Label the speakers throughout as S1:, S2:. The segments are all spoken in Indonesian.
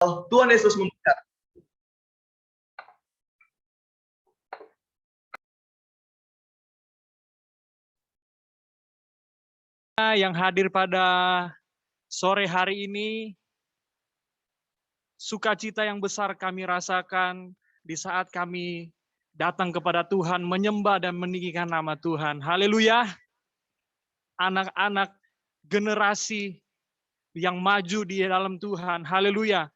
S1: Tuhan Yesus memberkati.
S2: Yang hadir pada sore hari ini, sukacita yang besar kami rasakan di saat kami datang kepada Tuhan, menyembah dan meninggikan nama Tuhan. Haleluya. Anak-anak generasi yang maju di dalam Tuhan. Haleluya.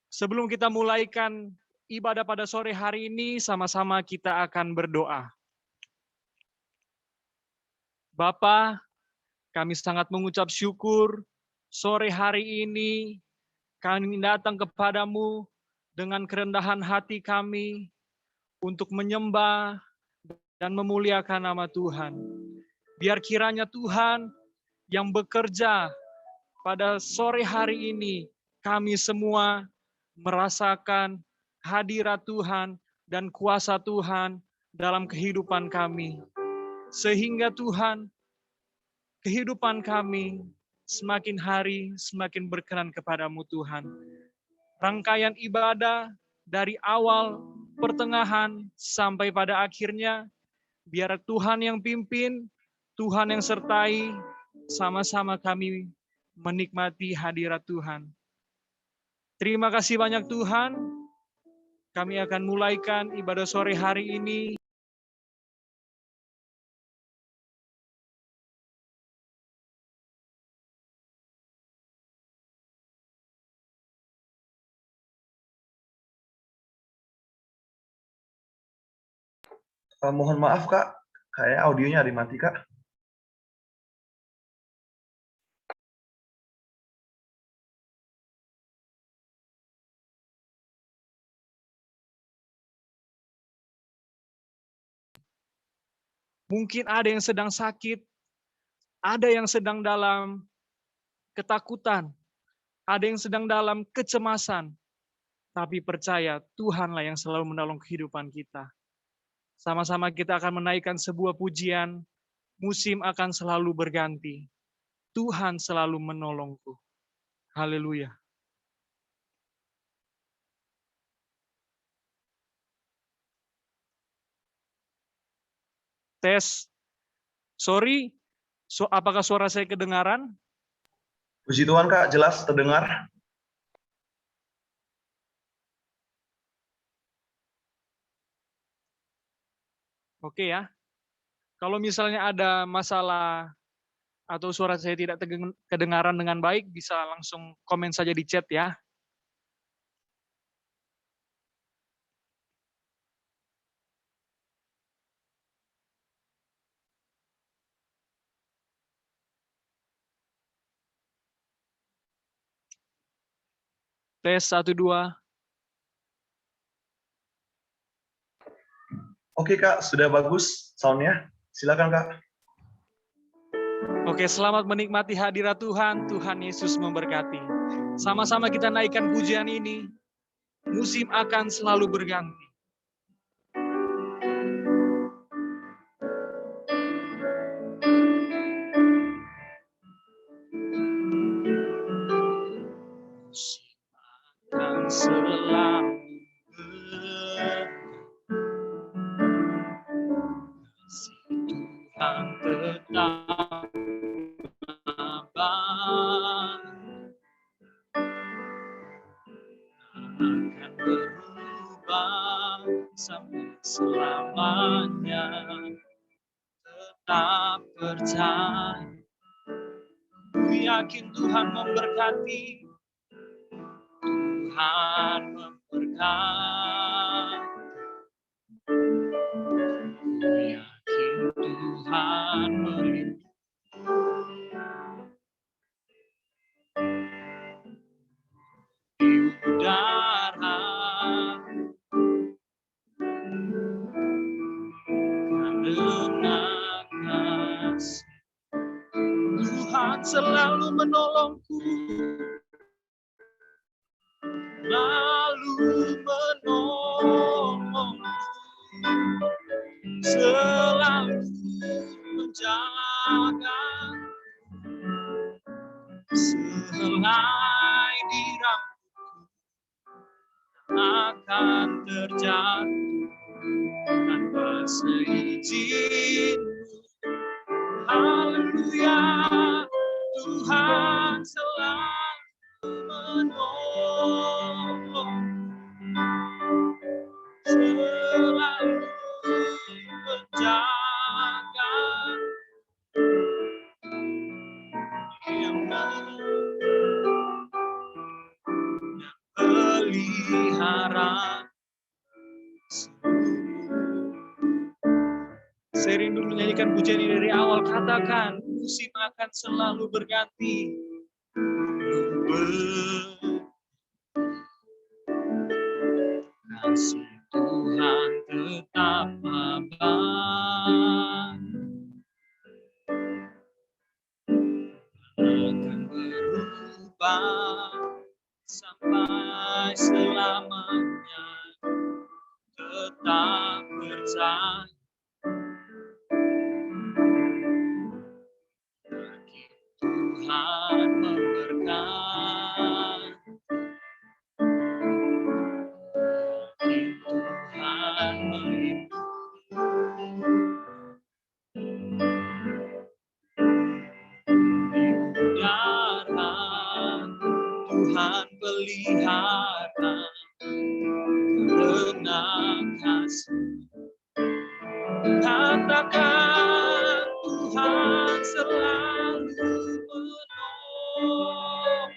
S2: Sebelum kita mulaikan ibadah pada sore hari ini, sama-sama kita akan berdoa. Bapa, kami sangat mengucap syukur sore hari ini kami datang kepadamu dengan kerendahan hati kami untuk menyembah dan memuliakan nama Tuhan. Biar kiranya Tuhan yang bekerja pada sore hari ini, kami semua merasakan hadirat Tuhan dan kuasa Tuhan dalam kehidupan kami. Sehingga Tuhan, kehidupan kami semakin hari semakin berkenan kepadamu Tuhan. Rangkaian ibadah dari awal, pertengahan, sampai pada akhirnya, biar Tuhan yang pimpin, Tuhan yang sertai, sama-sama kami menikmati hadirat Tuhan. Terima kasih banyak Tuhan, kami akan mulaikan ibadah sore hari ini.
S1: Mohon maaf Kak, kayaknya audionya ada mati Kak.
S2: Mungkin ada yang sedang sakit, ada yang sedang dalam ketakutan, ada yang sedang dalam kecemasan. Tapi percaya, Tuhanlah yang selalu menolong kehidupan kita. Sama-sama kita akan menaikkan sebuah pujian, musim akan selalu berganti. Tuhan selalu menolongku. Haleluya. Tes. Sorry, apakah suara saya kedengaran?
S1: Puji Tuhan Kak, jelas terdengar.
S2: Oke ya. Kalau misalnya ada masalah atau suara saya tidak kedengaran dengan baik, bisa langsung komen saja di chat ya. Tes 1, 2.
S1: Oke Kak, sudah bagus soundnya. Silakan Kak.
S2: Oke, selamat menikmati hadirat Tuhan. Tuhan Yesus memberkati. Sama-sama kita naikkan pujian ini. Musim akan selalu berganti. Musim akan selalu Tuhan tetap abad akan berubah sampai selamanya. Tetap percaya, ku yakin Tuhan memberkati. Tuhan memberkati. Ku yakin Tuhan melindungi. Di udara karena kasih Tuhan selalu menolongku, lalu menolongku, selalu menjaga, sehelai di rambutku akan terjatuh tanpa seizin. Haleluya, Tuhan selalu menolong, selalu menjaga, yang pelihara seluruh. Saya rindu menyanyikan pujian ini dari awal. Katakan, musim akan selalu berganti. Kasih Tuhan tetap abadi, akan berubah sampai selamanya. Tetap percaya, Tuhan memberkati, Tuhan melindungi, darah Tuhan pelihara, karena kasih. Katakan, Tuhan selalu menolong,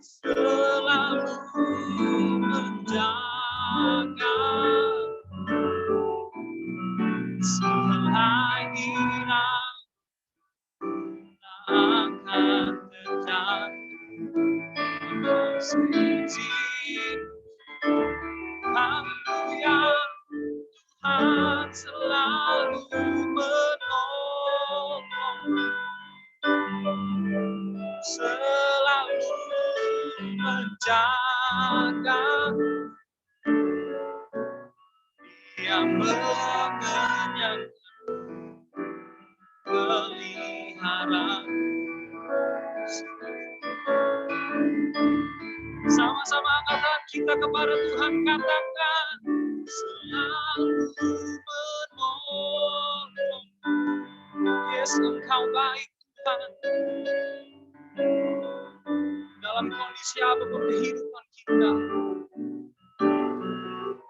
S2: selalu menjaga, selagi akan terjatuh seizin. Haleluya, Tuhan selalu menolong, selalu menjaga, Dia mengenyangkan, pelihara. Sama-sama angkat kita kepada Tuhan, katakan, selalu menolong. Yes, Engkau baik Tuhan. Dalam kondisi apapun kehidupan kita,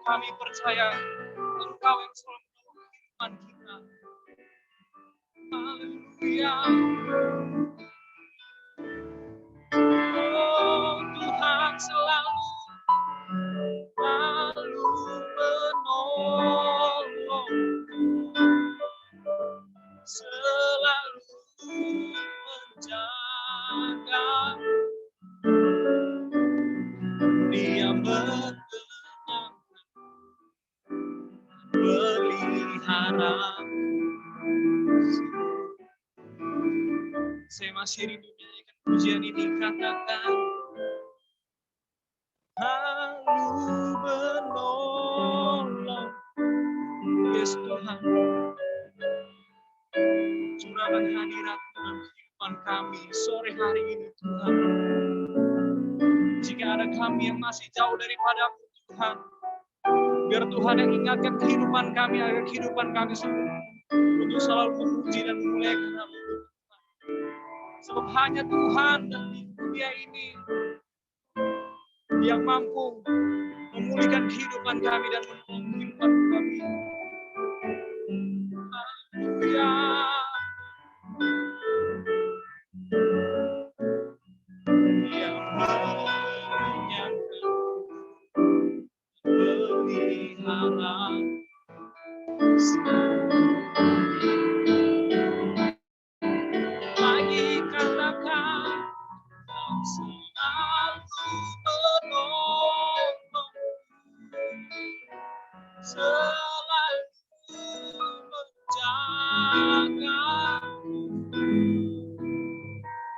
S2: kami percaya Engkau yang selalu menolong kehidupan kita. Haleluya. Oh, Tuhan selalu menolong, selalu menjaga, Dia mengenyangkan, pelihara. Saya masih rindu menyanyikan pujian ini, katakan, selalu menolong. Yes Tuhan, curahkan hadirat dalam kehidupan kami sore hari ini Tuhan. Jika ada kami yang masih jauh daripada-Mu Tuhan, biar Tuhan yang ingatkan kehidupan kami, agar kehidupan kami untuk selalu memuji dan memuliakan Nama-Mu Tuhan. Sebab hanya Tuhan di dunia ini yang mampu memulihkan kehidupan kami dan menolong kehidupan kami. Haleluya. Yang mengenyangkan, pelihara. Lagi katakan, selalu menolong, selalu menjaga,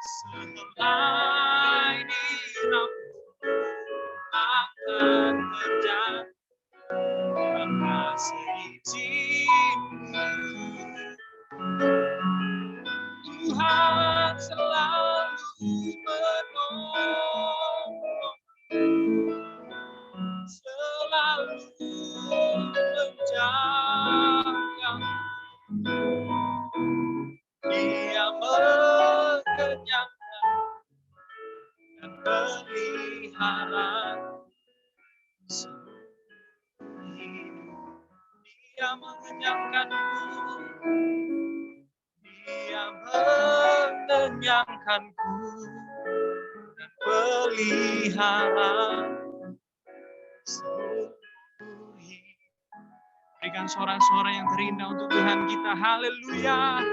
S2: selai diramu akan terjadi tanpa seizin-Mu. Tuhan selalu menolong, pelihara seumur hidup. Dia mengenyangkanku, Dia mengenyangkanku dan pelihara seumur hidup. Berikan suara-suara yang terindah untuk Tuhan kita. Haleluya.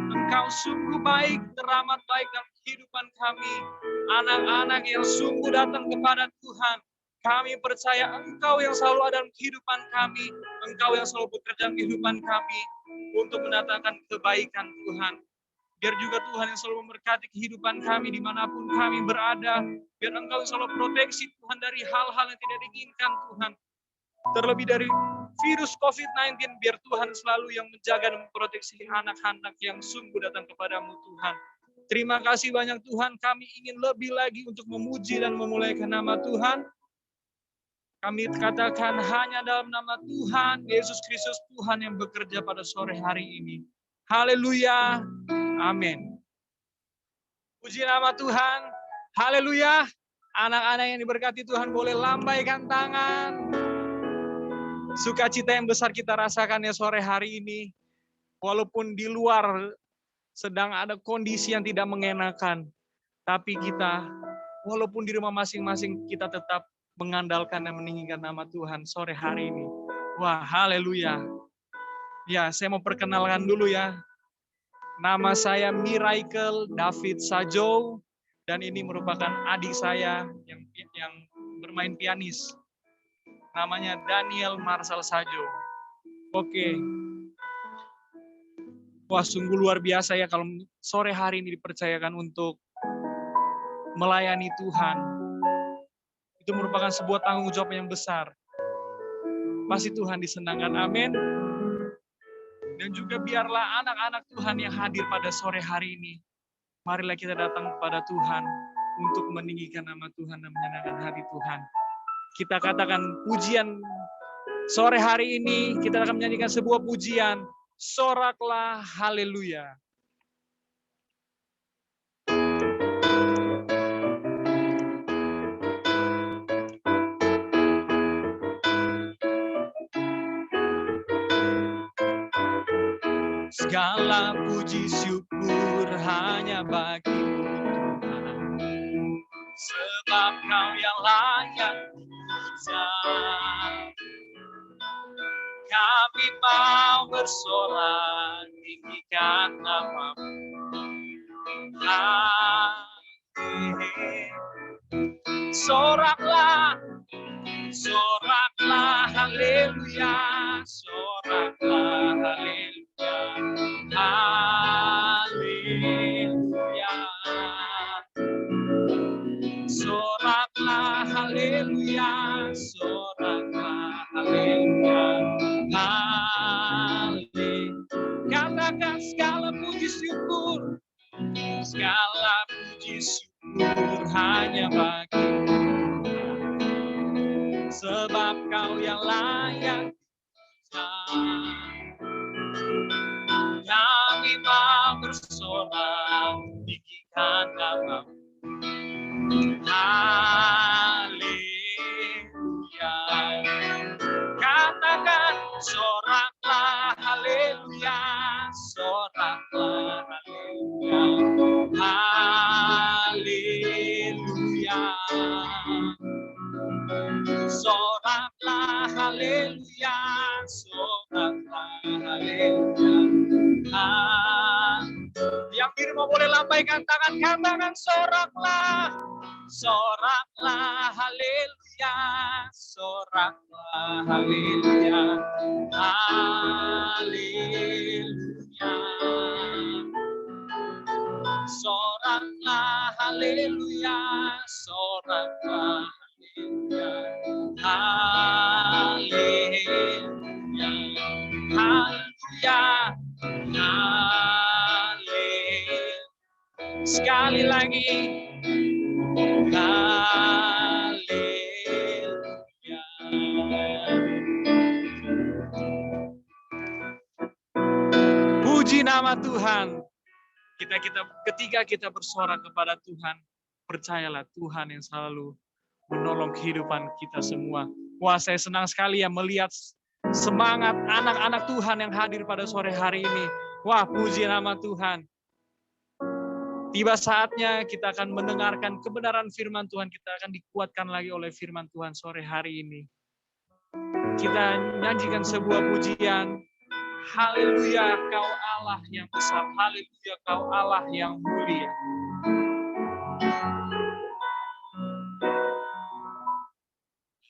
S2: Engkau sungguh baik, teramat baik dalam kehidupan kami. Anak-anak yang sungguh datang kepada Tuhan. Kami percaya Engkau yang selalu ada dalam kehidupan kami. Engkau yang selalu bekerja dalam kehidupan kami untuk mendatangkan kebaikan Tuhan. Biar juga Tuhan yang selalu memberkati kehidupan kami dimanapun kami berada. Biar Engkau yang selalu proteksi Tuhan dari hal-hal yang tidak diinginkan Tuhan. Terlebih dari virus COVID-19, biar Tuhan selalu yang menjaga dan memproteksi anak-anak yang sungguh datang kepadamu Tuhan. Terima kasih banyak Tuhan, kami ingin lebih lagi untuk memuji dan memulaikan nama Tuhan. Kami katakan hanya dalam nama Tuhan, Yesus Kristus Tuhan yang bekerja pada sore hari ini. Haleluya, amin. Puji nama Tuhan, haleluya. Anak-anak yang diberkati Tuhan boleh lambaikan tangan. Sukacita yang besar kita rasakan ya sore hari ini. Walaupun di luar sedang ada kondisi yang tidak mengenakan. Tapi kita, walaupun di rumah masing-masing, kita tetap mengandalkan dan meninggikan nama Tuhan sore hari ini. Wah, haleluya. Ya, saya mau perkenalkan dulu ya. Nama saya Miracle David Sajo. Dan ini merupakan adik saya yang bermain pianis. Namanya Daniel Marshall Sajo. Oke. Wah, sungguh luar biasa ya kalau sore hari ini dipercayakan untuk melayani Tuhan. Itu merupakan sebuah tanggung jawab yang besar. Pasti Tuhan disenangkan, amin. Dan juga biarlah anak-anak Tuhan yang hadir pada sore hari ini. Marilah kita datang kepada Tuhan untuk meninggikan nama Tuhan dan menyenangkan hati Tuhan. Kita katakan pujian sore hari ini, kita akan menyanyikan sebuah pujian. Soraklah haleluya. Segala puji syukur hanya bagi Tuhan. Sebab Kau yang layak puja. Kami mau bersorak, tinggikan nama-Mu. Soraklah, soraklah, haleluya. Soraklah, haleluya. Haleluya. Soraklah, haleluya. Soraklah, haleluya. Katakan segala puji syukur, segala puji syukur hanya bagi Tuhan. Sebab Kau yang layak kami mau bersorak, tinggikan nama-Mu. Haleluya. Katakan soraklah haleluya, soraklah haleluya. Haleluya. Soraklah haleluya, soraklah haleluya. Yang diri mau boleh lambaikan tangan, katakan soraklah, soraklah haleluya, soraklah haleluya, haleluya. Soraklah haleluya, soraklah haleluya, haleluya, haleluya, haleluya. Sekali lagi, haleluya. Puji nama Tuhan. Ketika kita bersorak kepada Tuhan, percayalah Tuhan yang selalu menolong kehidupan kita semua. Wah, saya senang sekali ya melihat semangat anak-anak Tuhan yang hadir pada sore hari ini. Wah, puji nama Tuhan. Tiba saatnya kita akan mendengarkan kebenaran firman Tuhan. Kita akan dikuatkan lagi oleh firman Tuhan sore hari ini. Kita nyanyikan sebuah pujian. Haleluya, kau Allah yang besar. Haleluya, kau Allah yang mulia.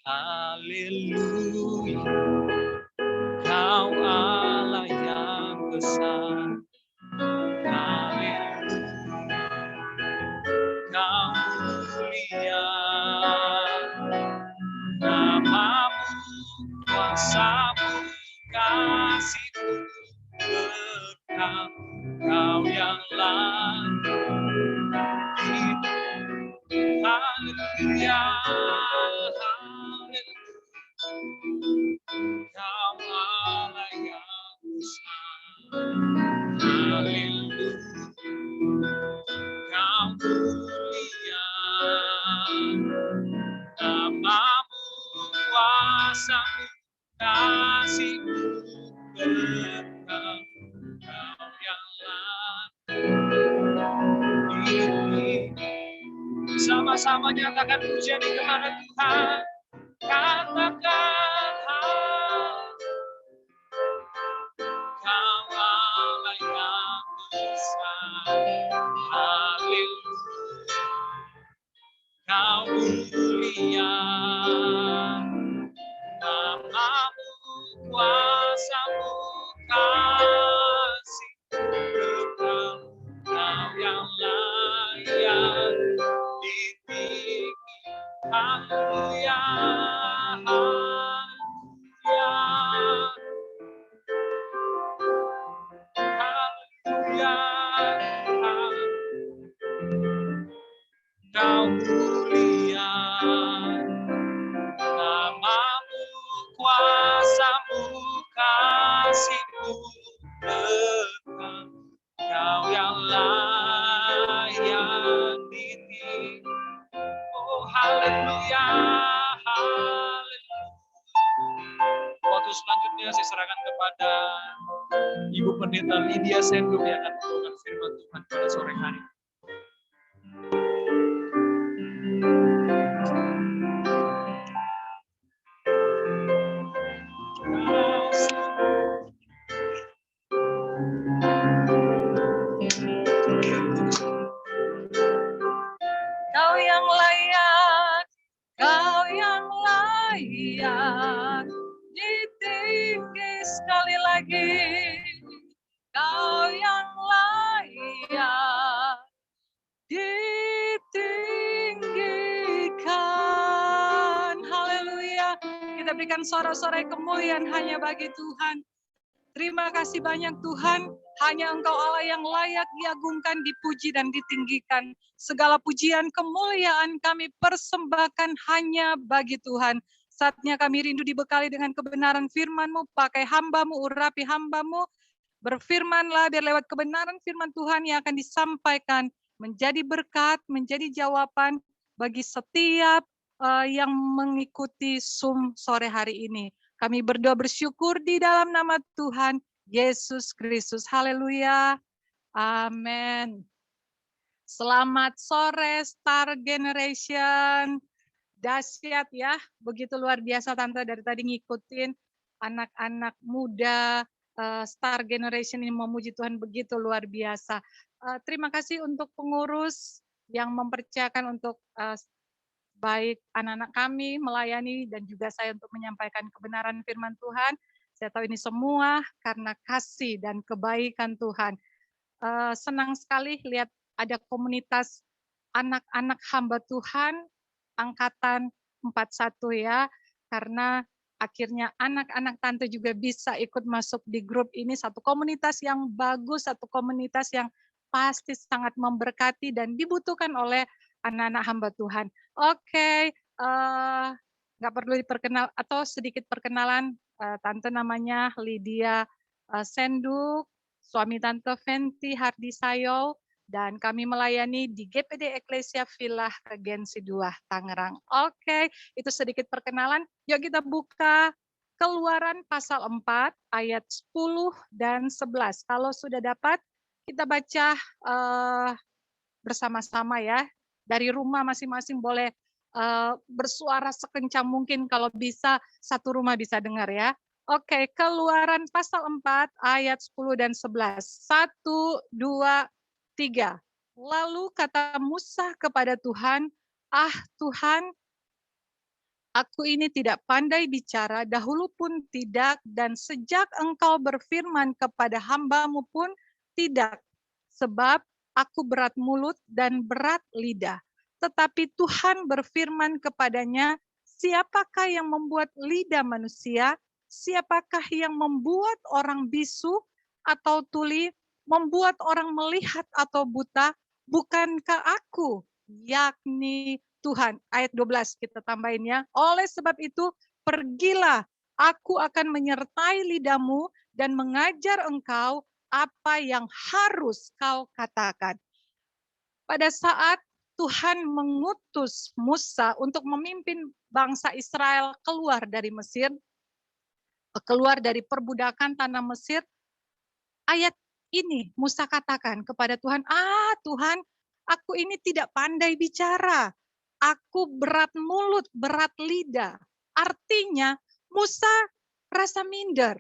S2: Haleluya, kau Allah yang besar. Haleluya, kau mulia. Namamu, kuasamu, kasihmu kekal. Kau yang langit. Haleluya, haleluya. Kau Allah yang besar. Haleluya, kau mulia. Namamu, kuasamu, kasihmu kekal. Kau yang langit. Sama-sama nyatakan pujian ini kepada Tuhan. Katakan kau Allah yang besar. Haleluya, kau mulia. Namamu, kuasamu, kasihmu kekal. Kau yang layak ditinggi. Haleluya, haleluya, haleluya. Kau mulia. Namamu, kuasamu, kasihmu kekal. Kau yang layak ditinggi. Oh, haleluya, haleluya. Waktu selanjutnya saya serahkan kepada Ibu Pendeta Lydia Senduk yang akan membawakan firman Tuhan pada sore hari.
S3: Kau yang layak, kau yang layak, ditinggi sekali lagi. Kau yang layak, ditinggikan. Haleluya. Kita berikan sorak-sorai kemuliaan hanya bagi Tuhan. Terima kasih banyak Tuhan, hanya Engkau Allah yang layak diagungkan, dipuji dan ditinggikan. Segala pujian kemuliaan kami persembahkan hanya bagi Tuhan. Saatnya kami rindu dibekali dengan kebenaran firman-Mu, pakai hamba-Mu, urapi hamba-Mu. Berfirmanlah biar lewat kebenaran firman Tuhan yang akan disampaikan menjadi berkat, menjadi jawaban bagi setiap yang mengikuti Zoom sore hari ini. Kami berdoa bersyukur di dalam nama Tuhan Yesus Kristus. Haleluya. Amin. Selamat sore Star Generation. Dahsyat ya, begitu luar biasa Tante dari tadi ngikutin anak-anak muda Star Generation ini memuji Tuhan begitu luar biasa. Terima kasih untuk pengurus yang mempercayakan untuk baik anak-anak kami melayani dan juga saya untuk menyampaikan kebenaran firman Tuhan. Saya tahu ini semua karena kasih dan kebaikan Tuhan. Senang sekali lihat ada komunitas anak-anak hamba Tuhan angkatan 41 ya, karena akhirnya anak-anak Tante juga bisa ikut masuk di grup ini, satu komunitas yang bagus, satu komunitas yang pasti sangat memberkati dan dibutuhkan oleh anak-anak hamba Tuhan. Oke, nggak perlu diperkenal atau sedikit perkenalan. Tante namanya Lydia Senduk, suami Tante Fenty Hardisayo, dan kami melayani di GPD Eklesia Villa Regensi 2 Tangerang. Oke, itu sedikit perkenalan. Yuk kita buka Keluaran pasal 4 ayat 10 dan 11. Kalau sudah dapat, kita baca bersama-sama ya. Dari rumah masing-masing boleh bersuara sekencang mungkin, kalau bisa satu rumah bisa dengar ya. Oke, Keluaran pasal 4 ayat 10 dan 11. 1, 2, 3. Lalu kata Musa kepada Tuhan, "Ah Tuhan, aku ini tidak pandai bicara, dahulu pun tidak, dan sejak engkau berfirman kepada hambamu pun tidak. Sebab aku berat mulut dan berat lidah." Tetapi Tuhan berfirman kepadanya, "Siapakah yang membuat lidah manusia? Siapakah yang membuat orang bisu atau tuli, membuat orang melihat atau buta? Bukankah aku, yakni Tuhan." Ayat 12 kita tambahin ya. "Oleh sebab itu, pergilah, aku akan menyertai lidahmu dan mengajar engkau apa yang harus kau katakan." Pada saat Tuhan mengutus Musa untuk memimpin bangsa Israel keluar dari Mesir, keluar dari perbudakan tanah Mesir, ayat ini Musa katakan kepada Tuhan, "Ah Tuhan, aku ini tidak pandai bicara. Aku berat mulut, berat lidah." Artinya Musa rasa minder.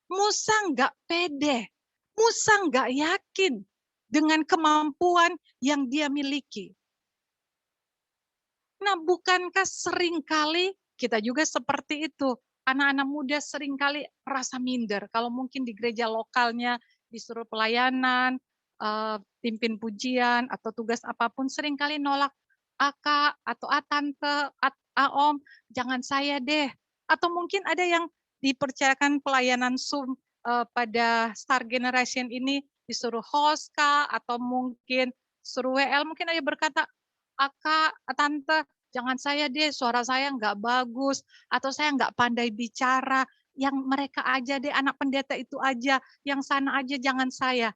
S3: Musa nggak pede. Musa nggak yakin dengan kemampuan yang dia miliki. Nah, bukankah seringkali kita juga seperti itu? Anak-anak muda seringkali merasa minder. Kalau mungkin di gereja lokalnya disuruh pelayanan, pimpin pujian, atau tugas apapun, seringkali nolak, "Ah Kak," atau "Ah Tante," "Ah Om, jangan saya deh." Atau mungkin ada yang dipercayakan pelayanan Zoom pada Star Generation ini, disuruh host Kak, atau mungkin suruh WL, mungkin ada yang berkata, "Ah Kak, Tante, jangan saya deh, suara saya nggak bagus, atau saya nggak pandai bicara, yang mereka aja deh, anak pendeta itu aja, yang sana aja jangan saya."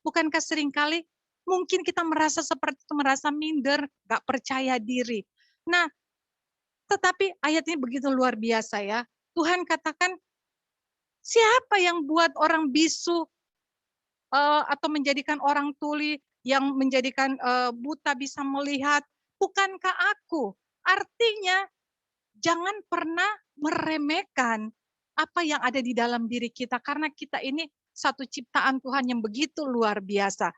S3: Bukankah seringkali mungkin kita merasa seperti itu, merasa minder, nggak percaya diri. Nah, tetapi ayat ini begitu luar biasa ya. Tuhan katakan, "Siapa yang buat orang bisu atau menjadikan orang tuli, yang menjadikan buta bisa melihat? Bukankah aku?" Artinya jangan pernah meremehkan apa yang ada di dalam diri kita, karena kita ini satu ciptaan Tuhan yang begitu luar biasa.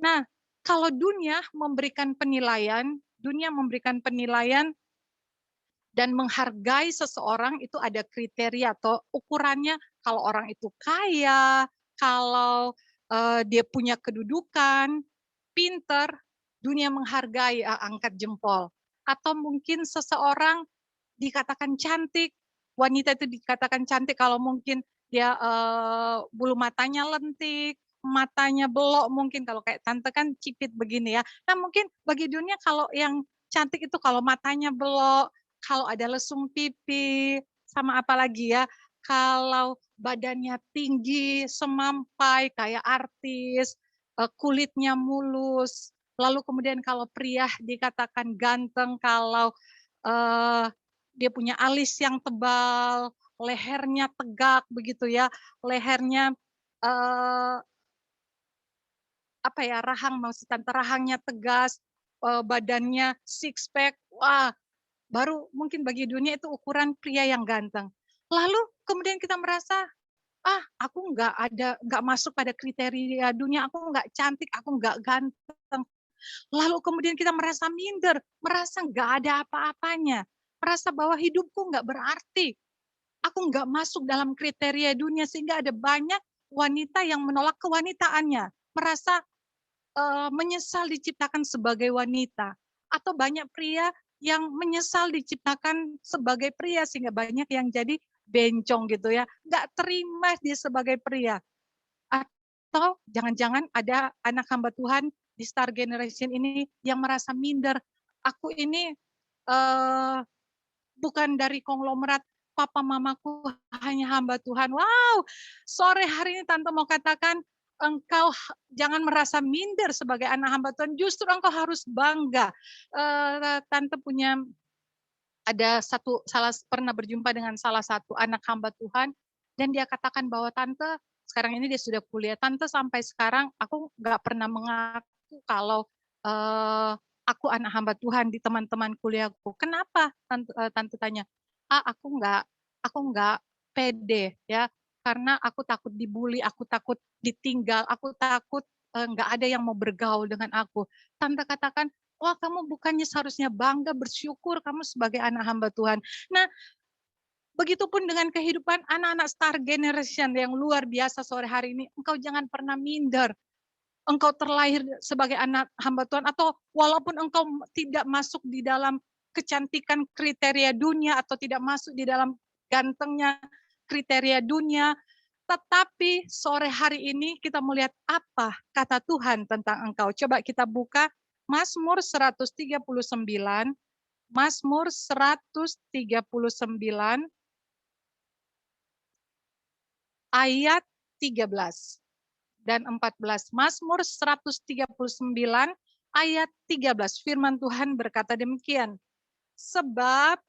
S3: Nah, kalau dunia memberikan penilaian dan menghargai seseorang, itu ada kriteria atau ukurannya. Kalau orang itu kaya, kalau dia punya kedudukan, pinter, dunia menghargai, angkat jempol. Atau mungkin seseorang dikatakan cantik, wanita itu dikatakan cantik kalau mungkin dia bulu matanya lentik, matanya belok, mungkin kalau kayak tante kan cipit begini ya. Nah mungkin bagi dunia kalau yang cantik itu kalau matanya belok, kalau ada lesung pipi, sama apa lagi ya, kalau badannya tinggi, semampai, kayak artis, kulitnya mulus, lalu kemudian kalau pria dikatakan ganteng, kalau dia punya alis yang tebal, lehernya tegak begitu ya, lehernya eh, apa ya, maksud tante rahangnya tegas, badannya six pack, wah baru mungkin bagi dunia itu ukuran pria yang ganteng. Lalu kemudian kita merasa, aku nggak masuk pada kriteria dunia, aku nggak cantik, aku nggak ganteng. Lalu kemudian kita merasa minder, merasa nggak ada apa-apanya, merasa bahwa hidupku nggak berarti, aku nggak masuk dalam kriteria dunia, sehingga ada banyak wanita yang menolak kewanitaannya, merasa menyesal diciptakan sebagai wanita, atau banyak pria yang menyesal diciptakan sebagai pria, sehingga banyak yang jadi bencong gitu ya, nggak terima dia sebagai pria. Atau jangan-jangan ada anak hamba Tuhan di Star Generation ini yang merasa minder, aku ini bukan dari konglomerat, papa mamaku hanya hamba Tuhan. Wow, sore hari ini Tante mau katakan, engkau jangan merasa minder sebagai anak hamba Tuhan, justru engkau harus bangga. Tante pernah berjumpa dengan salah satu anak hamba Tuhan, dan dia katakan bahwa tante, sekarang ini dia sudah kuliah, tante sampai sekarang aku nggak pernah mengaku kalau aku anak hamba Tuhan di teman-teman kuliahku. Kenapa? Tante tanya. Aku nggak pede ya, karena aku takut dibully, aku takut ditinggal, aku takut nggak ada yang mau bergaul dengan aku. Tante katakan, wah, kamu bukannya seharusnya bangga, bersyukur kamu sebagai anak hamba Tuhan. Nah, begitupun dengan kehidupan anak-anak Star Generation yang luar biasa sore hari ini. Engkau jangan pernah minder. Engkau terlahir sebagai anak hamba Tuhan, atau walaupun engkau tidak masuk di dalam kecantikan kriteria dunia, atau tidak masuk di dalam gantengnya kriteria dunia, tetapi sore hari ini kita melihat apa kata Tuhan tentang engkau. Coba kita buka Mazmur 139, Mazmur 139 ayat 13 dan 14. Mazmur 139 ayat 13. Firman Tuhan berkata demikian. Sebab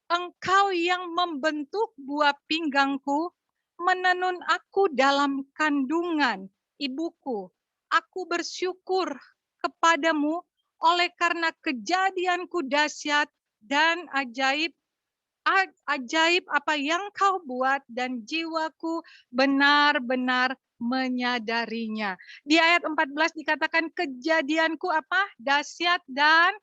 S3: engkau yang membentuk buah pinggangku, menenun aku dalam kandungan ibuku. Aku bersyukur kepadamu oleh karena kejadianku dahsyat dan ajaib apa yang kau buat, dan jiwaku benar-benar menyadarinya. Di ayat 14 dikatakan kejadianku apa? Dahsyat dan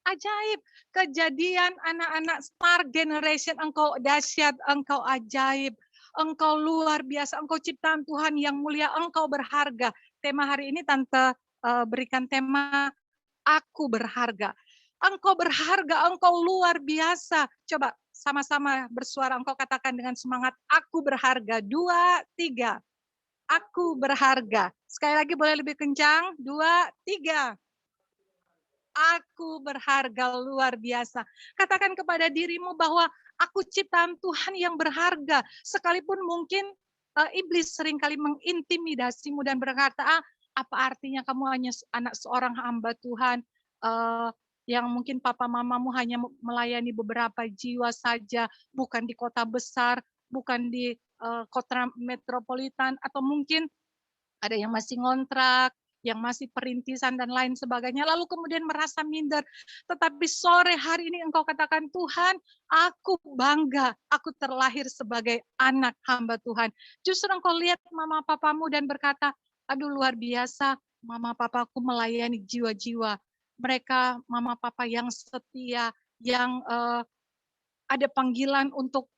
S3: ajaib. Kejadian anak-anak Star Generation, engkau dahsyat, engkau ajaib, engkau luar biasa, engkau ciptaan Tuhan yang mulia, engkau berharga. Tema hari ini Tante berikan tema aku berharga. Engkau berharga, engkau luar biasa. Coba sama-sama bersuara, engkau katakan dengan semangat, aku berharga. 2, 3. Aku berharga. Sekali lagi boleh lebih kencang. 2, 3. Aku berharga, luar biasa. Katakan kepada dirimu bahwa aku ciptaan Tuhan yang berharga. Sekalipun mungkin iblis seringkali mengintimidasimu dan berkata, apa artinya kamu hanya anak seorang hamba Tuhan, yang mungkin papa mamamu hanya melayani beberapa jiwa saja, bukan di kota besar, bukan di kota metropolitan, atau mungkin ada yang masih ngontrak, yang masih perintisan dan lain sebagainya, lalu kemudian merasa minder. Tetapi sore hari ini engkau katakan, Tuhan, aku bangga, aku terlahir sebagai anak hamba Tuhan. Justru engkau lihat mama papamu dan berkata, aduh luar biasa, mama papaku melayani jiwa-jiwa. Mereka mama papa yang setia, yang ada panggilan untuk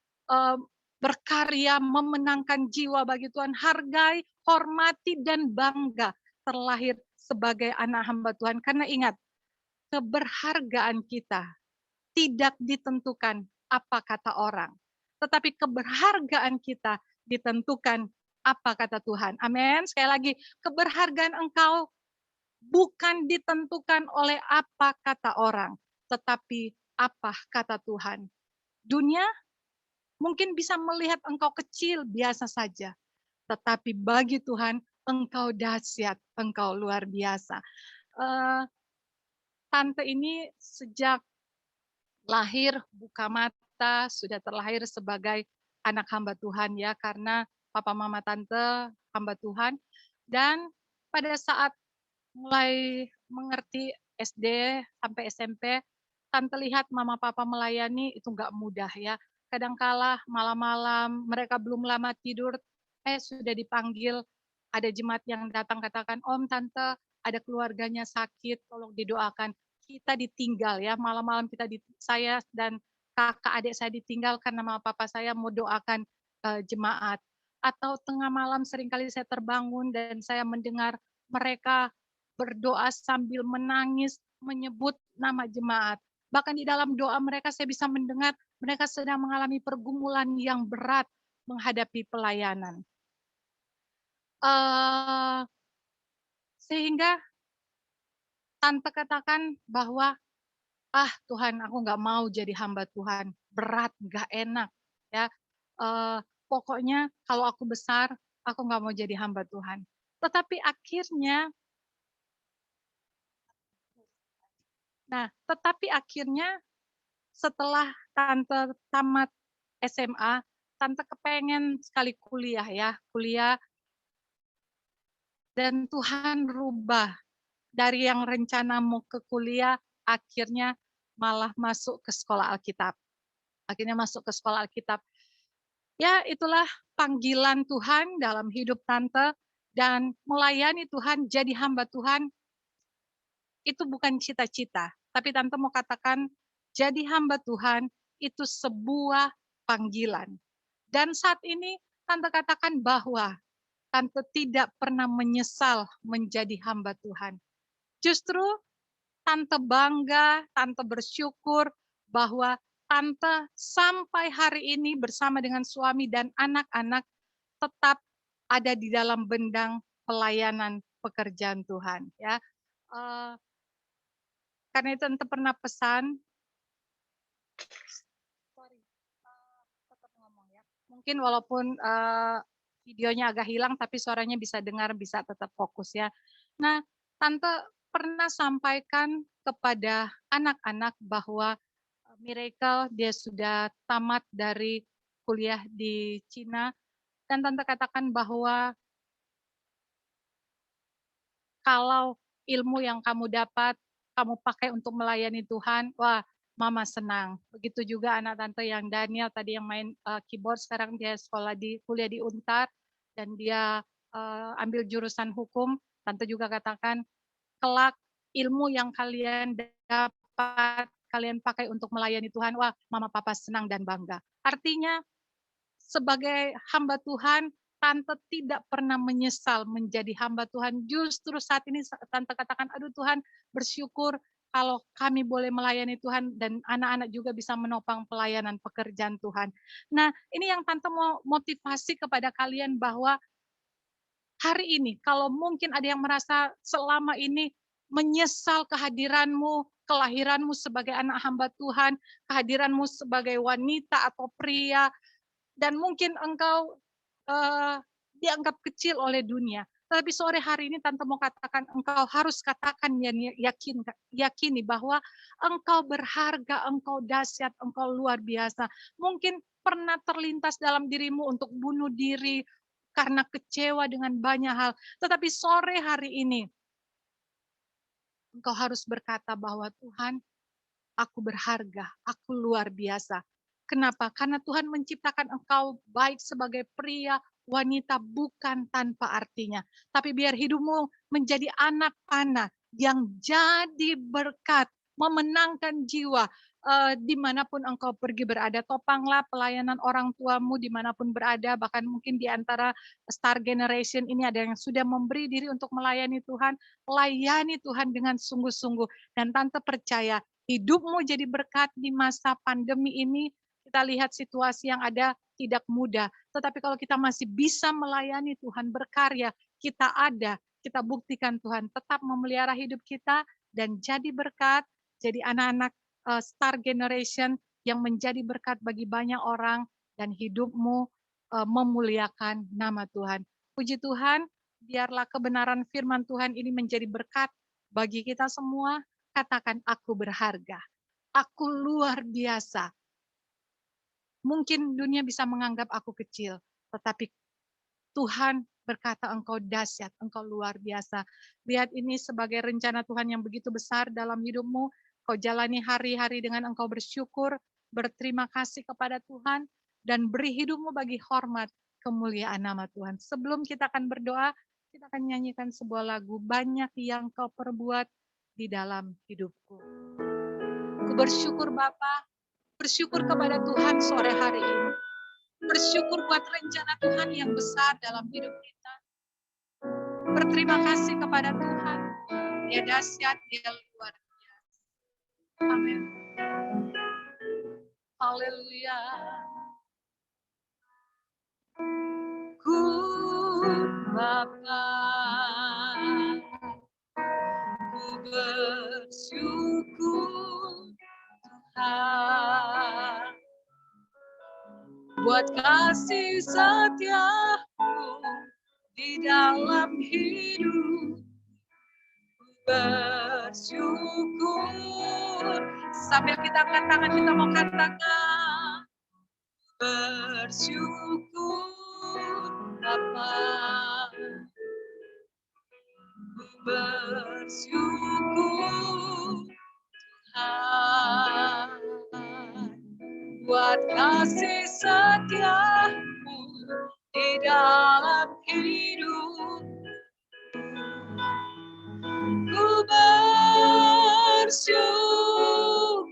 S3: berkarya, memenangkan jiwa bagi Tuhan. Hargai, hormati, dan bangga terlahir sebagai anak hamba Tuhan. Karena ingat, keberhargaan kita tidak ditentukan apa kata orang, tetapi keberhargaan kita ditentukan apa kata Tuhan. Amin. Sekali lagi, keberhargaan engkau bukan ditentukan oleh apa kata orang, tetapi apa kata Tuhan. Dunia mungkin bisa melihat engkau kecil, biasa saja. Tetapi bagi Tuhan, engkau dahsyat, engkau luar biasa. Tante ini sejak lahir buka mata, sudah terlahir sebagai anak hamba Tuhan ya, karena papa mama tante hamba Tuhan. Dan pada saat mulai mengerti SD sampai SMP, tante lihat mama papa melayani itu nggak mudah ya. Kadangkala malam-malam mereka belum lama tidur, sudah dipanggil, ada jemaat yang datang katakan, Om, Tante, ada keluarganya sakit, tolong didoakan. Kita ditinggal ya, malam-malam saya dan kakak adik saya ditinggal karena mama papa saya mau doakan jemaat. Atau tengah malam seringkali saya terbangun dan saya mendengar mereka berdoa sambil menangis, menyebut nama jemaat. Bahkan di dalam doa mereka saya bisa mendengar mereka sedang mengalami pergumulan yang berat menghadapi pelayanan. Sehingga Tante katakan bahwa, Tuhan, aku nggak mau jadi hamba Tuhan, berat, nggak enak. Ya, pokoknya kalau aku besar, aku nggak mau jadi hamba Tuhan. Tetapi akhirnya setelah Tante tamat SMA, Tante kepengen sekali kuliah dan Tuhan rubah dari yang rencana mau ke kuliah, akhirnya malah masuk ke sekolah Alkitab. Akhirnya masuk ke sekolah Alkitab. Ya, itulah panggilan Tuhan dalam hidup Tante, dan melayani Tuhan, jadi hamba Tuhan, itu bukan cita-cita. Tapi Tante mau katakan, jadi hamba Tuhan itu sebuah panggilan. Dan saat ini Tante katakan bahwa Tante tidak pernah menyesal menjadi hamba Tuhan. Justru Tante bangga, Tante bersyukur bahwa Tante sampai hari ini bersama dengan suami dan anak-anak tetap ada di dalam bendang pelayanan pekerjaan Tuhan. Ya, karena itu Tante pernah pesan, tetap ngomong ya. Mungkin walaupun videonya agak hilang, tapi suaranya bisa dengar, bisa tetap fokus ya. Nah, Tante pernah sampaikan kepada anak-anak bahwa Miracle dia sudah tamat dari kuliah di Cina, dan Tante katakan bahwa kalau ilmu yang kamu dapat, kamu pakai untuk melayani Tuhan, wah, Mama senang. Begitu juga anak Tante yang Daniel tadi yang main keyboard, sekarang dia kuliah di Untar, dan dia ambil jurusan hukum. Tante juga katakan, kelak ilmu yang kalian dapat, kalian pakai untuk melayani Tuhan, wah, Mama Papa senang dan bangga. Artinya, sebagai hamba Tuhan, Tante tidak pernah menyesal menjadi hamba Tuhan. Justru saat ini Tante katakan, aduh Tuhan, bersyukur kalau kami boleh melayani Tuhan dan anak-anak juga bisa menopang pelayanan pekerjaan Tuhan. Nah, ini yang Tante mau motivasi kepada kalian bahwa hari ini, kalau mungkin ada yang merasa selama ini menyesal kehadiranmu, kelahiranmu sebagai anak hamba Tuhan, kehadiranmu sebagai wanita atau pria, dan mungkin engkau dianggap kecil oleh dunia. Tapi sore hari ini Tante mau katakan, engkau harus katakan yakini bahwa engkau berharga, engkau dahsyat, engkau luar biasa. Mungkin pernah terlintas dalam dirimu untuk bunuh diri karena kecewa dengan banyak hal. Tetapi sore hari ini engkau harus berkata bahwa Tuhan, aku berharga, aku luar biasa. Kenapa? Karena Tuhan menciptakan engkau baik sebagai pria, wanita, bukan tanpa artinya. Tapi biar hidupmu menjadi anak panah yang jadi berkat, memenangkan jiwa, dimanapun engkau pergi berada. Topanglah pelayanan orang tuamu dimanapun berada, bahkan mungkin di antara Star Generation ini ada yang sudah memberi diri untuk melayani Tuhan. Layani Tuhan dengan sungguh-sungguh. Dan Tante percaya, hidupmu jadi berkat di masa pandemi ini. Kita lihat situasi yang ada tidak mudah. Tetapi kalau kita masih bisa melayani Tuhan, berkarya, kita ada, kita buktikan Tuhan tetap memelihara hidup kita dan jadi berkat, jadi anak-anak Star Generation yang menjadi berkat bagi banyak orang, dan hidupmu memuliakan nama Tuhan. Puji Tuhan, biarlah kebenaran firman Tuhan ini menjadi berkat bagi kita semua. Katakan, aku berharga, aku luar biasa. Mungkin dunia bisa menganggap aku kecil, tetapi Tuhan berkata engkau dahsyat, engkau luar biasa. Lihat ini sebagai rencana Tuhan yang begitu besar dalam hidupmu. Kau jalani hari-hari dengan engkau bersyukur, berterima kasih kepada Tuhan, dan beri hidupmu bagi hormat kemuliaan nama Tuhan. Sebelum kita akan berdoa, kita akan nyanyikan sebuah lagu, banyak yang kau perbuat di dalam hidupku. Aku bersyukur Bapa, bersyukur kepada Tuhan sore hari ini. Bersyukur buat rencana Tuhan yang besar dalam hidup kita. Berterima kasih kepada Tuhan. Dia dahsyat, dia luar biasa. Amin. Haleluya. Ku Bapa, ku bersyukur Tuhan buat kasih setiamu di dalam hidup bersyukur. Sambil kita angkat tangan, kita mau katakan bersyukur Bapa, bersyukur Tuhan buat kasih setiamu di dalam hidup. Ku bersyukur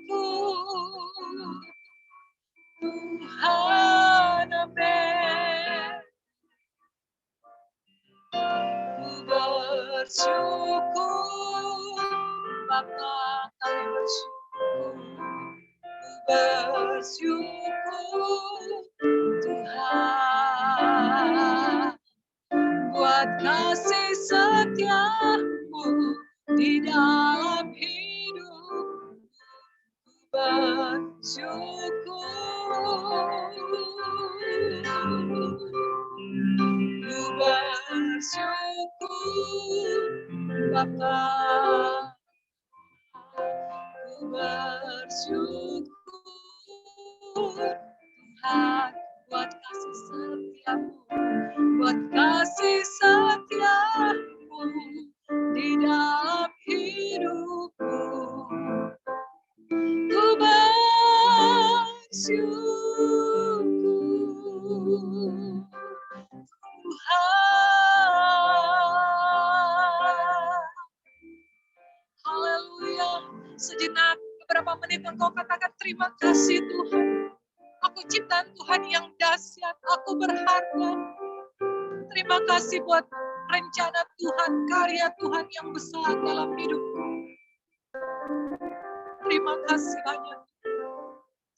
S3: Tuhan, amin. Ku bersyukur Bapa, kami bersyukur. Ku bersyukur Tuhan buat kasih setiamu di dalam hidup. Bersyukur, ku bersyukur Bapa, ku bersyukur Tuhan buat kasih setiamu, buat kasih setiamu di dalam hidupku. Ku bersyukur Tuhan. Haleluya. Sejenak beberapa menit engkau katakan terima kasih Tuhan. Aku ciptaan Tuhan yang dahsyat, aku berharga. Terima kasih buat rencana Tuhan, karya Tuhan yang besar dalam hidupku. Terima kasih banyak.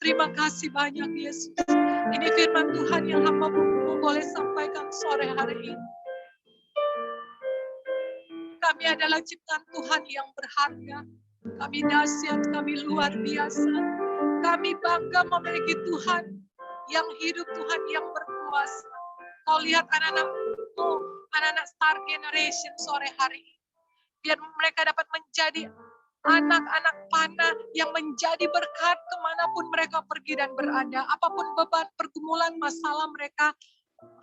S3: Terima kasih banyak Yesus. Ini firman Tuhan yang hamba-Mu boleh sampaikan sore hari ini. Kami adalah ciptaan Tuhan yang berharga. Kami dahsyat, kami luar biasa. Kami bangga memiliki Tuhan yang hidup, Tuhan yang berkuasa. Kau lihat anak-anakmu, anak-anak Star Generation sore hari ini. Biar mereka dapat menjadi anak-anak panah yang menjadi berkat kemanapun mereka pergi dan berada. Apapun beban, pergumulan, masalah mereka,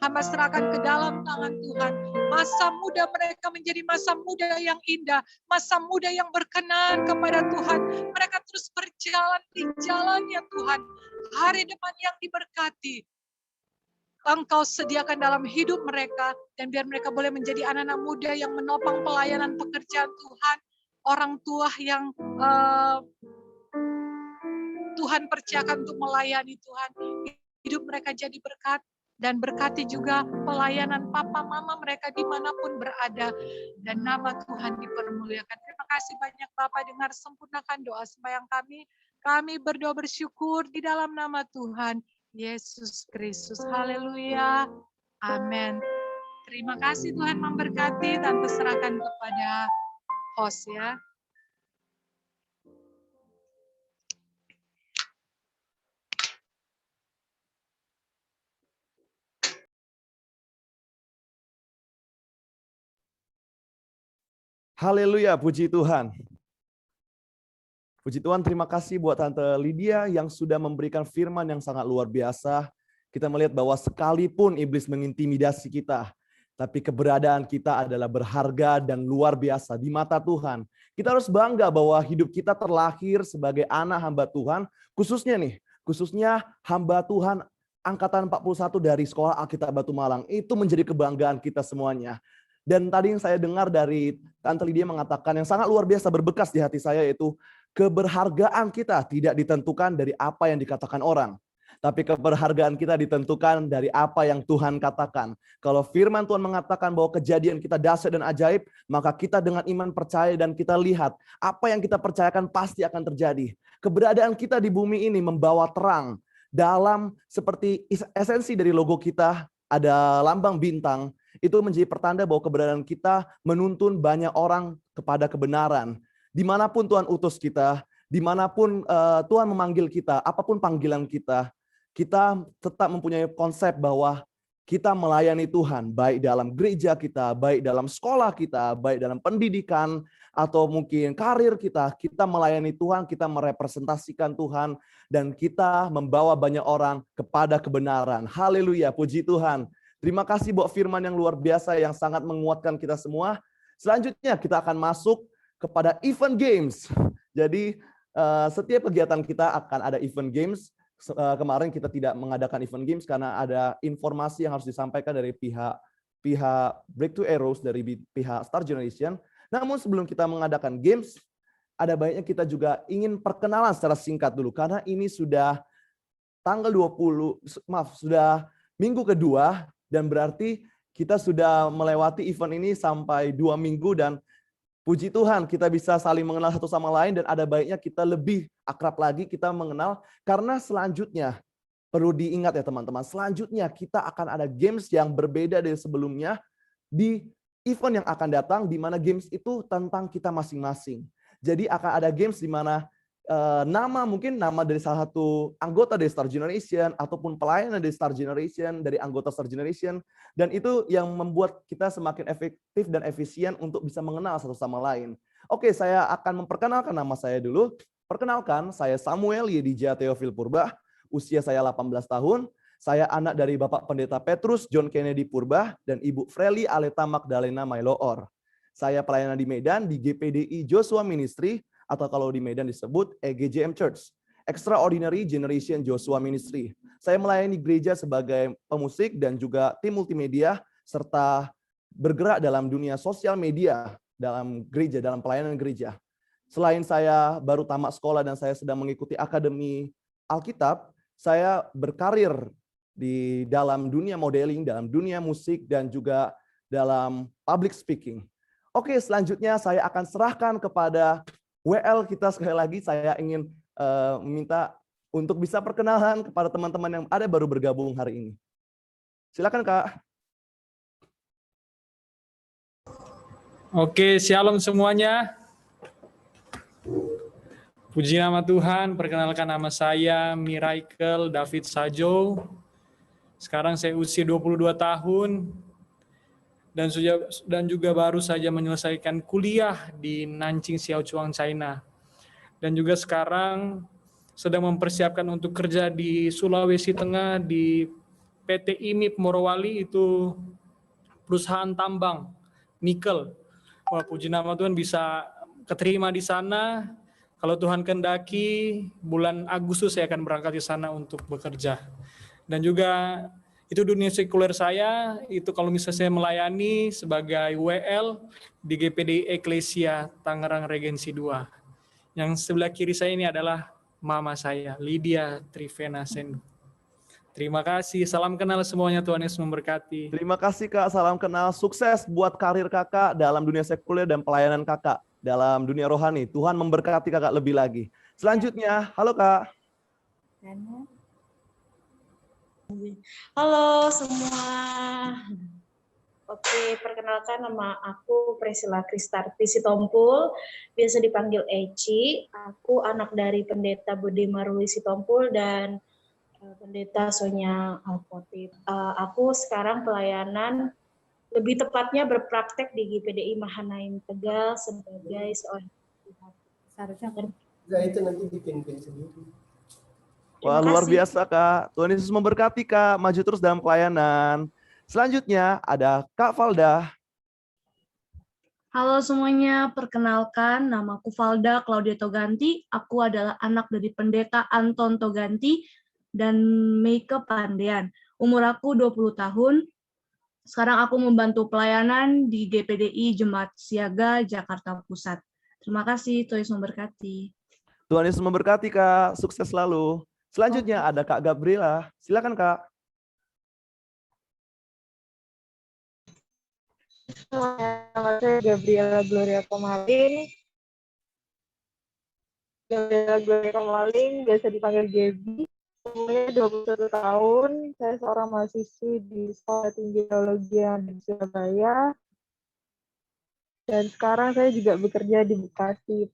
S3: hamba serahkan ke dalam tangan Tuhan. Masa muda mereka menjadi masa muda yang indah, masa muda yang berkenan kepada Tuhan. Mereka terus berjalan di jalannya Tuhan. Hari depan yang diberkati Engkau sediakan dalam hidup mereka, dan biar mereka boleh menjadi anak-anak muda yang menopang pelayanan pekerjaan Tuhan, orang tua yang Tuhan percayakan untuk melayani Tuhan. Hidup mereka jadi berkat, dan berkati juga pelayanan papa mama mereka dimanapun berada, dan nama Tuhan dipermuliakan. Terima kasih banyak Bapak, dengar sempurnakan doa sembahyang kami. Kami berdoa bersyukur di dalam nama Tuhan Yesus Kristus. Haleluya. Amin. Terima kasih, Tuhan memberkati. Tante serahkan kepada host ya.
S1: Haleluya, puji Tuhan. Puji Tuhan, terima kasih buat Tante Lydia yang sudah memberikan firman yang sangat luar biasa. Kita melihat bahwa sekalipun iblis mengintimidasi kita, tapi keberadaan kita adalah berharga dan luar biasa di mata Tuhan. Kita harus bangga bahwa hidup kita terlahir sebagai anak hamba Tuhan, khususnya hamba Tuhan angkatan 41 dari Sekolah Alkitab Batu Malang. Itu menjadi kebanggaan kita semuanya. Dan tadi yang saya dengar dari Tante Lydia mengatakan yang sangat luar biasa berbekas di hati saya, yaitu keberhargaan kita tidak ditentukan dari apa yang dikatakan orang. Tapi keberhargaan kita ditentukan dari apa yang Tuhan katakan. Kalau firman Tuhan mengatakan bahwa kejadian kita dahsyat dan ajaib, maka kita dengan iman percaya dan kita lihat apa yang kita percayakan pasti akan terjadi. Keberadaan kita di bumi ini membawa terang. Dalam seperti esensi dari logo kita ada lambang bintang. Itu menjadi pertanda bahwa keberadaan kita menuntun banyak orang kepada kebenaran. Dimanapun Tuhan utus kita, dimanapun Tuhan memanggil kita, apapun panggilan kita, kita tetap mempunyai konsep bahwa kita melayani Tuhan, baik dalam gereja kita, baik dalam sekolah kita, baik dalam pendidikan, atau mungkin karir kita melayani Tuhan, kita merepresentasikan Tuhan, dan kita membawa banyak orang kepada kebenaran. Haleluya, puji Tuhan. Terima kasih buat firman yang luar biasa yang sangat menguatkan kita semua. Selanjutnya kita akan masuk kepada event games. Jadi setiap kegiatan kita akan ada event games. Kemarin kita tidak mengadakan event games karena ada informasi yang harus disampaikan dari pihak Breakthrough Arrows, dari pihak Star Generation. Namun sebelum kita mengadakan games, ada baiknya kita juga ingin perkenalan secara singkat dulu, karena ini sudah sudah minggu kedua, dan berarti kita sudah melewati event ini sampai 2 minggu, dan puji Tuhan kita bisa saling mengenal satu sama lain, dan ada baiknya kita lebih akrab lagi, kita mengenal, karena selanjutnya perlu diingat ya teman-teman, selanjutnya kita akan ada games yang berbeda dari sebelumnya di event yang akan datang, di mana games itu tentang kita masing-masing. Jadi akan ada games di mana mungkin nama dari salah satu anggota dari Star Generation, ataupun pelayanan dari Star Generation, dari anggota Star Generation, dan itu yang membuat kita semakin efektif dan efisien untuk bisa mengenal satu sama lain. Oke, saya akan memperkenalkan nama saya dulu. Perkenalkan, saya Samuel Yedija Theophil Purba, usia saya 18 tahun. Saya anak dari Bapak Pendeta Petrus John Kennedy Purba dan Ibu Freli Aleta Magdalena Mailoor. Saya pelayanan di Medan di GPDI Joshua Ministry, atau kalau di Medan disebut EGJM Church, Extraordinary Generation Joshua Ministry. Saya melayani gereja sebagai pemusik dan juga tim multimedia, serta bergerak dalam dunia sosial media dalam gereja, dalam pelayanan gereja. Selain saya baru tamat sekolah dan saya sedang mengikuti Akademi Alkitab, saya berkarir di dalam dunia modeling, dalam dunia musik, dan juga dalam public speaking. Oke, selanjutnya saya akan serahkan kepada WL kita sekali lagi. Saya ingin meminta untuk bisa perkenalan kepada teman-teman yang ada baru bergabung hari ini. Silakan Kak.
S2: Oke, shalom semuanya. Puji nama Tuhan, perkenalkan nama saya Miracle David Sajo. Sekarang saya usia 22 tahun dan juga baru saja menyelesaikan kuliah di Nanjing Xiaochuang, China. Dan juga sekarang sedang mempersiapkan untuk kerja di Sulawesi Tengah di PT IMIP Morowali, itu perusahaan tambang nikel. Wah, puji nama Tuhan bisa keterima di sana. Kalau Tuhan kehendaki, bulan Agustus saya akan berangkat ke sana untuk bekerja. Dan juga itu dunia sekuler saya, itu kalau misalnya saya melayani sebagai WL di GPD Eklesia Tangerang Regensi 2. Yang sebelah kiri saya ini adalah mama saya, Lydia Trivena Sendu. Terima kasih, salam kenal semuanya, Tuhan Yesus memberkati.
S1: Terima kasih Kak, salam kenal, sukses buat karir Kakak dalam dunia sekuler dan pelayanan Kakak dalam dunia rohani. Tuhan memberkati Kakak lebih lagi. Selanjutnya, halo Kak.
S4: Halo semua. Oke, perkenalkan nama aku Priscilla Kristarti Sitompul, biasa dipanggil Eci. Aku anak dari Pendeta Budi Maruli Sitompul dan Pendeta Sonya Alpotip. Aku sekarang pelayanan, lebih tepatnya berpraktek di GPDI Mahanaim Tegal sebagai seorang seharusnya
S5: itu nanti bikin sendiri.
S1: Wah, luar biasa Kak. Tuhan Yesus memberkati Kak, maju terus dalam pelayanan. Selanjutnya ada Kak Valda.
S6: Halo semuanya, perkenalkan namaku Valda Claudia Toganti. Aku adalah anak dari Pendeta Anton Toganti dan Meike Pandean. Umur aku 20 tahun. Sekarang aku membantu pelayanan di GPDI Jemaat Siaga Jakarta Pusat. Terima kasih, Tuhan Yesus memberkati.
S1: Tuhan Yesus memberkati Kak, sukses selalu. Selanjutnya ada Kak Gabriela. Silakan Kak.
S7: Nama saya Gabriela Gloria Komaling. Biasa dipanggil Gaby. Umurnya 21 tahun. Saya seorang mahasiswi di Sekolah Tinggi Teologi yang di Surabaya. Dan sekarang saya juga bekerja di Bekasi.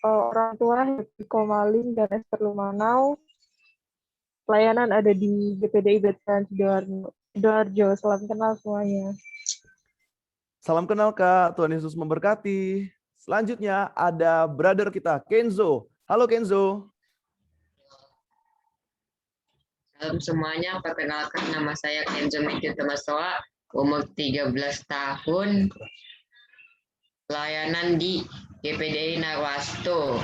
S7: Orang tua Happy Komaling dan Esther Lumanau. Pelayanan ada di GPDI Veteran Sidoarjo. Sidoarjo. Salam kenal semuanya.
S1: Salam kenal Kak, Tuhan Yesus memberkati. Selanjutnya ada brother kita, Kenzo. Halo Kenzo.
S8: Salam semuanya, perkenalkan nama saya Kenzo Matthew Tomasoa, umur 13 tahun, pelayanan di GPDI Narwasto,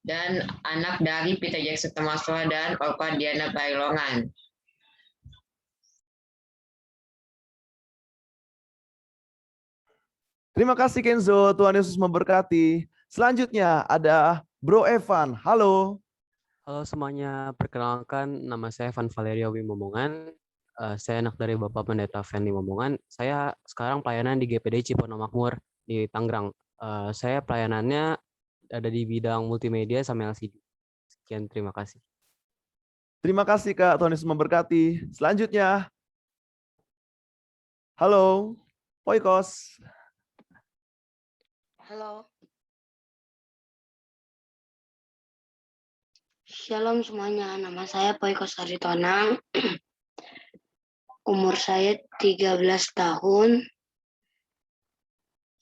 S8: dan anak dari Peter Jackson Tomasoa dan Orpa Diana Bailongan.
S1: Terima kasih Kenzo, Tuhan Yesus memberkati. Selanjutnya ada Bro Evan. Halo.
S9: Halo semuanya, perkenalkan nama saya Evan Valerio Wimomongan. Saya anak dari Bapak Pendeta Fendi Momongan. Saya sekarang pelayanan di GPD Cipono Makmur di Tangerang. Saya pelayanannya ada di bidang multimedia sama LCD. Sekian, terima kasih.
S1: Terima kasih Kak, Tuhan Yesus memberkati. Selanjutnya, halo, Poikos.
S10: Halo. Shalom semuanya, nama saya Poikos Aritonang. Umur saya 13 tahun.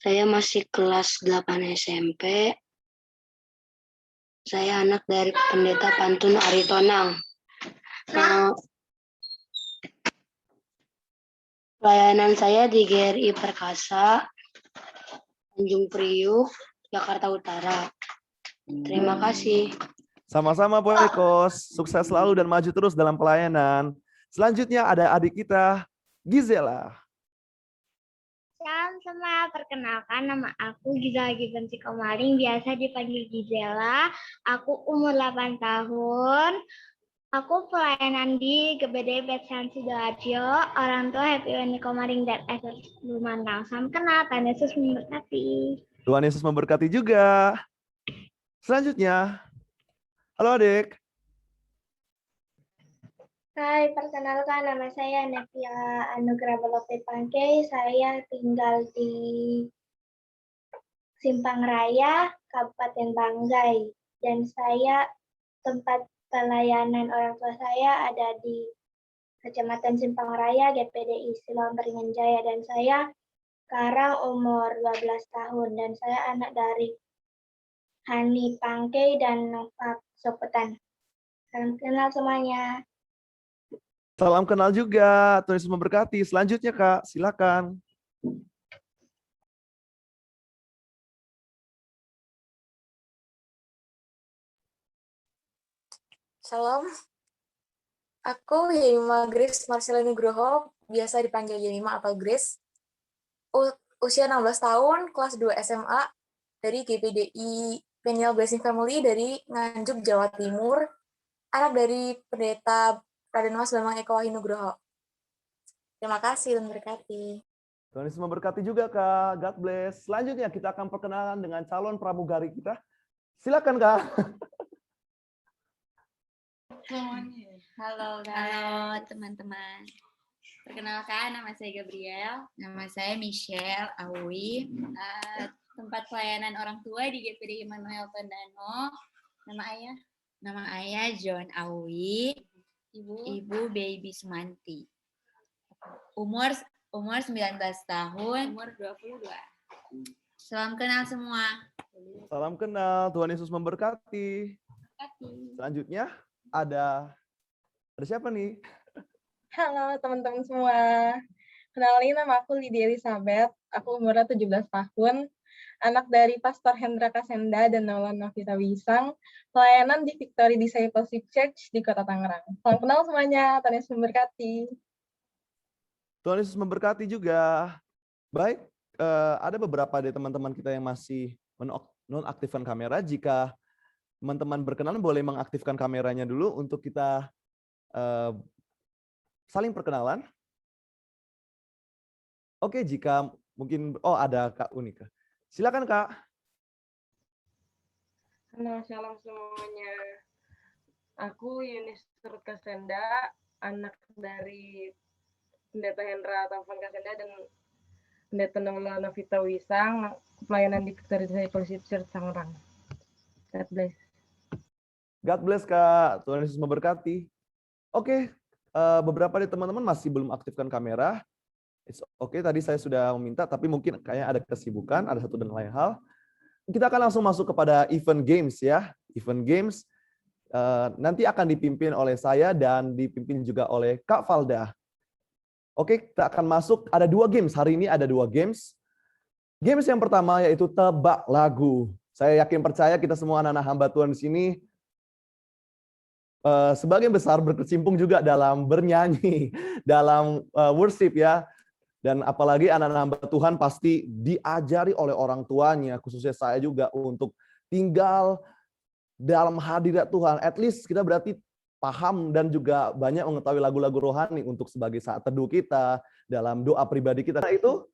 S10: Saya masih kelas 8 SMP. Saya anak dari Pendeta Pantun Aritonang. Pelayanan saya di GRI Perkasa, Tanjung Priuk, Jakarta Utara. Terima kasih.
S1: Sama-sama Poikos, sukses selalu dan maju terus dalam pelayanan. Selanjutnya ada adik kita, Gizela.
S11: Salam semua, perkenalkan nama aku Gizela Givensi Komaring, biasa dipanggil Gizela. Aku umur 8 tahun. Aku pelayanan di GBD Betsan Sidoarjo, orang tua Happy Wendy Komaring dan Esther Lumandang. Salam kenal, Tuhan Yesus memberkati.
S1: Tuhan Yesus memberkati juga. Selanjutnya, halo adik.
S11: Hai, perkenalkan nama saya Nevia Anugrah Belope Pangkei. Saya tinggal di Simpang Raya, Kabupaten Banggai. Dan saya tempat pelayanan orang tua saya ada di Kecamatan Simpang Raya, GPDI Siloam Beringin Jaya. Dan saya sekarang umur 12 tahun. Dan saya anak dari Hani Pangkei dan Nova Sopetan. Salam kenal semuanya.
S1: Salam kenal juga, Tuhan Yesus memberkati. Selanjutnya Kak, silakan.
S12: Shalom, aku Yemima Grace Marcela Nugroho, biasa dipanggil Yemima atau Grace. Usia 16 tahun, kelas 2 SMA, dari GPDI Peniel Blessing Family dari Nganjuk, Jawa Timur. Anak dari Pendeta Raden Mas Bambang Eko Wahyu Nugroho. Terima kasih dan berkati.
S1: Tuhan Yesus memberkati juga Kak, God bless. Selanjutnya kita akan perkenalan dengan calon pramugari kita. Silakan Kak.
S13: Halo teman-teman. Perkenalkan, nama saya Gabriel. Nama saya Michelle Awi. Tempat pelayanan orang tua di GPD Immanuel Tondano. Nama ayah John Awi. Ibu Baby Sumanti. Umur 19 tahun. Umur 22. Salam kenal semua.
S1: Salam kenal, Tuhan Yesus memberkati. Selanjutnya ada siapa nih?
S14: Halo teman-teman semua. Kenalin, nama aku Lydia Elizabeth. Aku umurnya 17 tahun. Anak dari Pastor Hendra Kasenda dan Nolan Novita Wisang. Pelayanan di Victory Discipleship Church di Kota Tangerang. Salam kenal semuanya. Tuhan Yesus memberkati.
S1: Tuhan Yesus memberkati juga. Baik, ada beberapa dari teman-teman kita yang masih menonaktifkan kamera. Jika teman-teman berkenan boleh mengaktifkan kameranya dulu untuk kita saling perkenalan. Oke, jika mungkin, ada Kak Unika. Silakan Kak.
S15: Halo, shalom semuanya. Aku Yunis Turut Kasenda, anak dari Pendeta Hendra Taufan Kasenda dan Pendeta Nola Novita Wisang, pelayanan di Victory Discipleship Church Tangerang. God bless.
S1: God bless Kak, Tuhan Yesus memberkati. Oke, beberapa dari teman-teman masih belum aktifkan kamera. It's okay, tadi saya sudah meminta, tapi mungkin kayaknya ada kesibukan, ada satu dan lain hal. Kita akan langsung masuk kepada event games ya. Event games nanti akan dipimpin oleh saya dan dipimpin juga oleh Kak Valda. Oke, kita akan masuk. Ada 2 games. Hari ini ada 2 games. Games yang pertama yaitu tebak lagu. Saya yakin percaya kita semua anak-anak hamba Tuhan di sini sebagian besar berkecimpung juga dalam bernyanyi, dalam worship ya. Dan apalagi anak-anak hamba Tuhan pasti diajari oleh orang tuanya, khususnya saya juga, untuk tinggal dalam hadirat Tuhan. At least kita berarti paham dan juga banyak mengetahui lagu-lagu rohani untuk sebagai saat teduh kita, dalam doa pribadi kita. Nah, itu